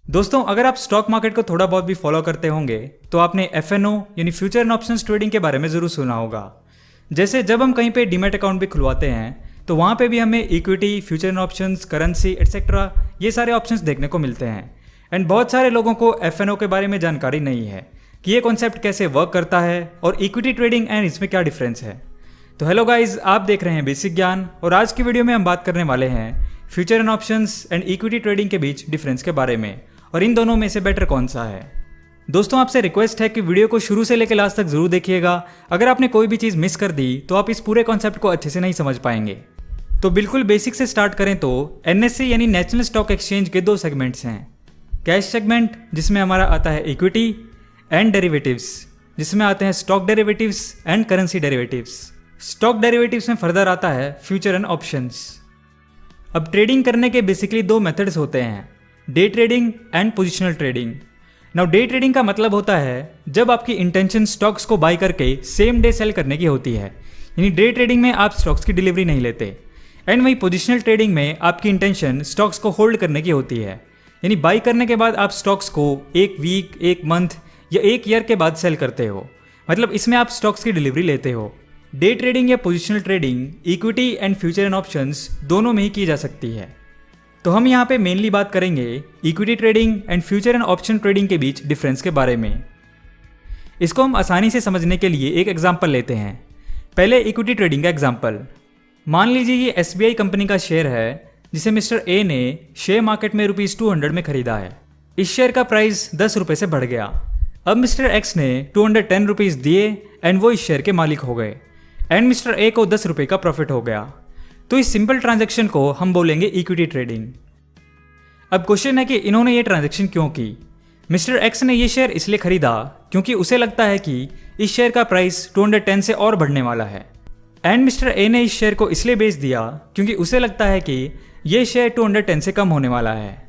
दोस्तों, अगर आप स्टॉक मार्केट को थोड़ा बहुत भी फॉलो करते होंगे तो आपने एफएनओ यानी फ्यूचर एंड ऑप्शंस ट्रेडिंग के बारे में ज़रूर सुना होगा। जैसे जब हम कहीं पे डीमैट अकाउंट भी खुलवाते हैं तो वहाँ पे भी हमें equity, future and options, currency etcetera ये सारे ऑप्शंस देखने को मिलते हैं। एंड बहुत सारे लोगों को एफएनओ के बारे में जानकारी नहीं है कि ये कॉन्सेप्ट कैसे वर्क करता है और इक्विटी ट्रेडिंग एंड इसमें क्या डिफरेंस है। तो हेलो गाइज, आप देख रहे हैं बेसिक ज्ञान और आज की वीडियो में हम बात करने वाले हैं future and options and equity trading के बीच डिफरेंस के बारे में और इन दोनों में से बेटर कौन सा है। दोस्तों, आपसे रिक्वेस्ट है कि वीडियो को शुरू से लेकर लास्ट तक जरूर देखिएगा। अगर आपने कोई भी चीज़ मिस कर दी तो आप इस पूरे कॉन्सेप्ट को अच्छे से नहीं समझ पाएंगे। तो बिल्कुल बेसिक से स्टार्ट करें तो एनएससी यानी नेशनल स्टॉक एक्सचेंज के दो सेगमेंट्स हैं। कैश सेगमेंट जिसमें हमारा आता है इक्विटी एंड डेरिवेटिव्स जिसमें आते हैं stock derivatives and currency derivatives. Stock derivatives में फर्दर आता है फ्यूचर एंड ऑप्शंस। अब ट्रेडिंग करने के बेसिकली दो मेथड्स होते हैं, day trading and positional trading. Now day trading का मतलब होता है जब आपकी इंटेंशन स्टॉक्स को बाय करके सेम डे सेल करने की होती है, यानी डे ट्रेडिंग में आप स्टॉक्स की डिलीवरी नहीं लेते। एंड वही पोजिशनल ट्रेडिंग में आपकी इंटेंशन स्टॉक्स को होल्ड करने की होती है, यानी बाय करने के बाद आप स्टॉक्स को एक वीक, एक मंथ या एक ईयर के बाद सेल करते हो, मतलब इसमें आप स्टॉक्स की डिलीवरी लेते हो। डे ट्रेडिंग या positional trading equity and future and options दोनों में ही की जा सकती है। तो हम यहाँ पे मेनली बात करेंगे equity trading and future and option trading के बीच डिफरेंस के बारे में। इसको हम आसानी से समझने के लिए एक एग्जांपल लेते हैं। पहले इक्विटी ट्रेडिंग का एग्जांपल। मान लीजिए ये एसबीआई कंपनी का शेयर है जिसे मिस्टर ए ने शेयर मार्केट में ₹200 में खरीदा है। इस शेयर का प्राइस 10 रुपये से बढ़ गया। अब मिस्टर एक्स ने ₹210 दिए एंड वो इस शेयर के मालिक हो गए एंड मिस्टर ए को 10 रुपये का प्रॉफिट हो गया। तो इस सिंपल ट्रांजैक्शन को हम बोलेंगे इक्विटी ट्रेडिंग। अब क्वेश्चन है कि इन्होंने ये ट्रांजैक्शन क्यों की। मिस्टर एक्स ने ये शेयर इसलिए खरीदा क्योंकि उसे लगता है कि इस शेयर का प्राइस 210 से और बढ़ने वाला है। एंड मिस्टर ए ने इस शेयर को इसलिए बेच दिया क्योंकि उसे लगता है कि ये शेयर 210 से कम होने वाला है।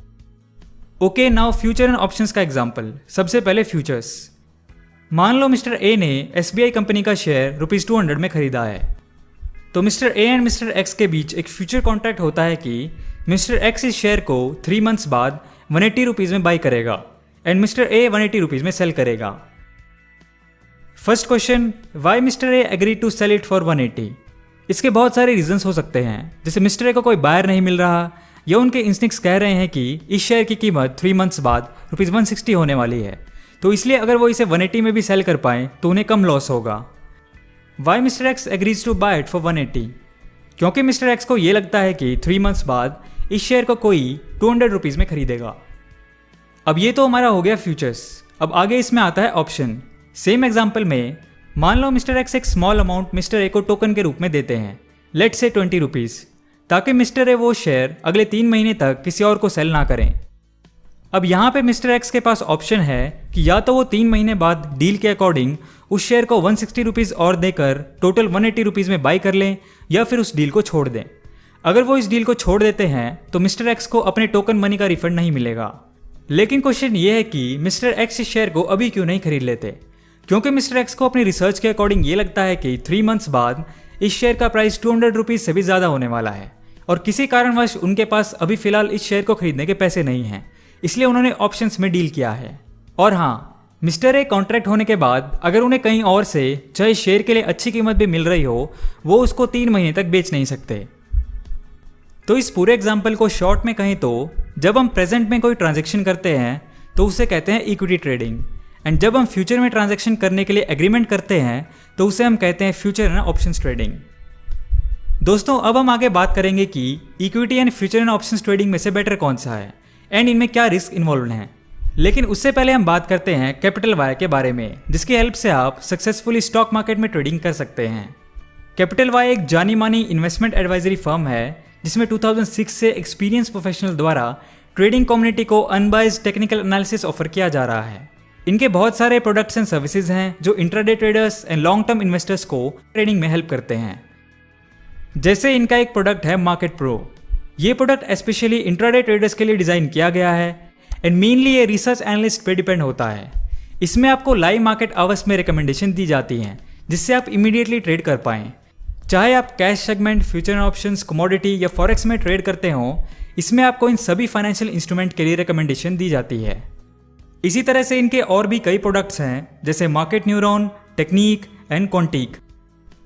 Okay, now future and options का एग्जांपल। सबसे पहले फ्यूचर्स। मान लो मिस्टर ए ने एसबीआई कंपनी का शेयर ₹200 में खरीदा है। तो mister A and mister x के बीच एक फ्यूचर कॉन्ट्रैक्ट होता है कि मिस्टर एक्स इस शेयर को 3 मंथ्स बाद ₹180 में बाई करेगा एंड मिस्टर ए ₹180 में सेल करेगा। First question, why mister A agree to sell it for 180? इसके बहुत सारे रीजंस हो सकते हैं, जैसे मिस्टर ए को कोई बायर नहीं मिल रहा या उनके इंस्टिंक्ट्स कह रहे हैं कि इस शेयर की कीमत 3 मंथ्स बाद ₹160 होने वाली है, तो इसलिए अगर वो इसे 180 में भी सेल कर पाएँ तो उन्हें कम लॉस होगा। Why mister X agrees to buy it for 180? क्योंकि मिस्टर एक्स को ये लगता है कि 3 मंथ्स बाद इस शेयर को कोई ₹200 में खरीदेगा। अब ये तो हमारा हो गया फ्यूचर्स। अब आगे इसमें आता है ऑप्शन। सेम एग्जाम्पल में मान लो मिस्टर एक्स एक स्मॉल अमाउंट मिस्टर ए को टोकन के रूप में देते हैं, लेट्स से ₹20, ताकि मिस्टर ए वो शेयर अगले 3 महीने तक किसी और को सेल ना करें। अब यहाँ पे मिस्टर एक्स के पास ऑप्शन है कि या तो वो 3 महीने बाद डील के अकॉर्डिंग उस शेयर को ₹160 और देकर टोटल ₹180 में बाई कर लें या फिर उस डील को छोड़ दें। अगर वो इस डील को छोड़ देते हैं तो मिस्टर एक्स को अपने टोकन मनी का रिफंड नहीं मिलेगा। लेकिन क्वेश्चन ये है कि मिस्टर एक्स इस शेयर को अभी क्यों नहीं खरीद लेते, क्योंकि मिस्टर एक्स को अपनी रिसर्च के अकॉर्डिंग ये लगता है कि 3 मंथ्स बाद इस शेयर का प्राइस ₹200 से भी ज़्यादा होने वाला है और किसी कारणवश उनके पास अभी फिलहाल इस शेयर को खरीदने के पैसे नहीं हैं, इसलिए उन्होंने ऑप्शंस में डील किया है। और हाँ, मिस्टर ए कॉन्ट्रैक्ट होने के बाद अगर उन्हें कहीं और से चाहे शेयर के लिए अच्छी कीमत भी मिल रही हो, वो उसको 3 महीने तक बेच नहीं सकते। तो इस पूरे एग्जाम्पल को शॉर्ट में कहें तो जब हम प्रेजेंट में कोई ट्रांजैक्शन करते हैं तो उसे कहते हैं इक्विटी ट्रेडिंग, एंड जब हम फ्यूचर में ट्रांजैक्शन करने के लिए एग्रीमेंट करते हैं तो उसे हम कहते हैं फ्यूचर एंड ऑप्शंस ट्रेडिंग। दोस्तों, अब हम आगे बात करेंगे कि equity and future and options trading में से बेटर कौन सा है एंड इनमें क्या रिस्क इन्वॉल्व हैं। लेकिन उससे पहले हम बात करते हैं कैपिटल वाई के बारे में, जिसकी हेल्प से आप सक्सेसफुली स्टॉक मार्केट में ट्रेडिंग कर सकते हैं। कैपिटल वाई एक जानी मानी इन्वेस्टमेंट एडवाइजरी फर्म है जिसमें 2006 से एक्सपीरियंस प्रोफेशनल द्वारा ट्रेडिंग कम्युनिटी को अनबाइज्ड टेक्निकल एनालिसिस ऑफर किया जा रहा है। इनके बहुत सारे प्रोडक्ट्स एंड सर्विसेज हैं जो intraday traders and long term investors को ट्रेडिंग में हेल्प करते हैं। जैसे इनका एक प्रोडक्ट है मार्केट प्रो। ये प्रोडक्ट स्पेशली इंट्राडे ट्रेडर्स के लिए डिज़ाइन किया गया है एंड मेनली ये रिसर्च एनालिस्ट पे डिपेंड होता है। इसमें आपको लाइव मार्केट आवर्स में रिकमेंडेशन दी जाती हैं जिससे आप इमीडिएटली ट्रेड कर पाएँ। चाहे आप cash segment, future options, commodity या फॉरेक्स में ट्रेड करते हो, इसमें आपको इन सभी फाइनेंशियल इंस्ट्रूमेंट के लिए रिकमेंडेशन दी जाती है। इसी तरह से इनके और भी कई प्रोडक्ट्स हैं जैसे मार्केट न्यूरॉन, टेक्निक एंड क्वांटिक।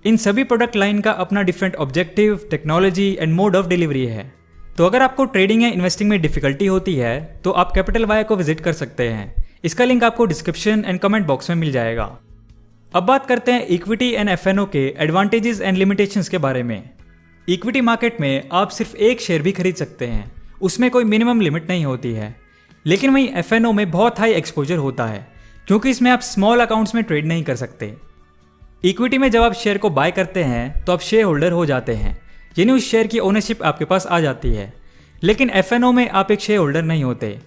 इन सभी प्रोडक्ट लाइन का अपना different objective, technology and mode of delivery है। तो अगर आपको ट्रेडिंग या इन्वेस्टिंग में डिफिकल्टी होती है तो आप कैपिटल वाई को विजिट कर सकते हैं। इसका लिंक आपको डिस्क्रिप्शन एंड कमेंट बॉक्स में मिल जाएगा। अब बात करते हैं इक्विटी एंड एफएनओ के एडवांटेजेस एंड लिमिटेशंस के बारे में। इक्विटी मार्केट में आप सिर्फ एक शेयर भी खरीद सकते हैं, उसमें कोई मिनिमम लिमिट नहीं होती है। लेकिन वहीं एफएनओ में बहुत हाई एक्सपोजर होता है क्योंकि इसमें आप स्मॉल अकाउंट्स में ट्रेड नहीं कर सकते। इक्विटी में जब आप शेयर को बाय करते हैं तो आप शेयर होल्डर हो जाते हैं, यानी उस शेयर की ओनरशिप आपके पास आ जाती है। लेकिन एफएनओ में आप एक शेयर होल्डर नहीं होते।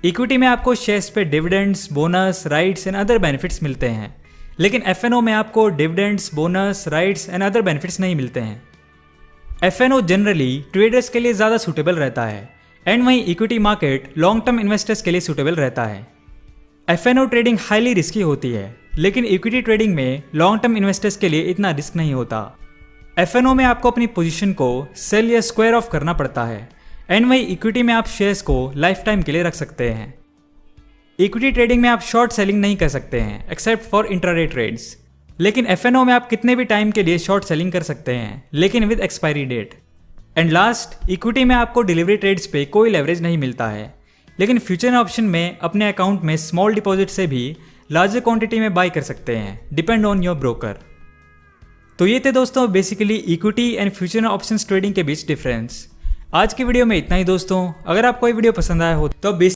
इक्विटी में आपको शेयर्स पे dividends, bonus, rights and other benefits मिलते हैं, लेकिन एफएनओ में आपको dividends, bonus, rights and other benefits नहीं मिलते हैं। एफएनओ जनरली ट्रेडर्स के लिए ज़्यादा सूटेबल रहता है एंड वहीं equity market long term investors के लिए सूटेबल रहता है। एफएनओ ट्रेडिंग हाईली रिस्की होती है, लेकिन इक्विटी ट्रेडिंग में लॉन्ग टर्म इन्वेस्टर्स के लिए इतना रिस्क नहीं होता। एफएनओ में आपको अपनी पोजीशन को सेल या स्क्वायर ऑफ करना पड़ता है एंड वहीं इक्विटी में आप शेयर्स को लाइफ टाइम के लिए रख सकते हैं। इक्विटी ट्रेडिंग में आप शॉर्ट सेलिंग नहीं कर सकते हैं एक्सेप्ट फॉर इंट्राडे ट्रेड्स, लेकिन एफएनओ में आप कितने भी टाइम के लिए शॉर्ट सेलिंग कर सकते हैं, लेकिन with expiry date. And last, equity में आपको डिलीवरी ट्रेड्स पे कोई लेवरेज नहीं मिलता है, लेकिन फ्यूचर ऑप्शन में अपने अकाउंट में स्मॉल डिपॉजिट से भी लार्जर क्वांटिटी में बाय कर सकते हैं, डिपेंड ऑन योर ब्रोकर। तो ये थे दोस्तों basically equity and future options trading के बीच डिफरेंस। आज की वीडियो में इतना ही दोस्तों। अगर आपको ये वीडियो पसंद आया हो तो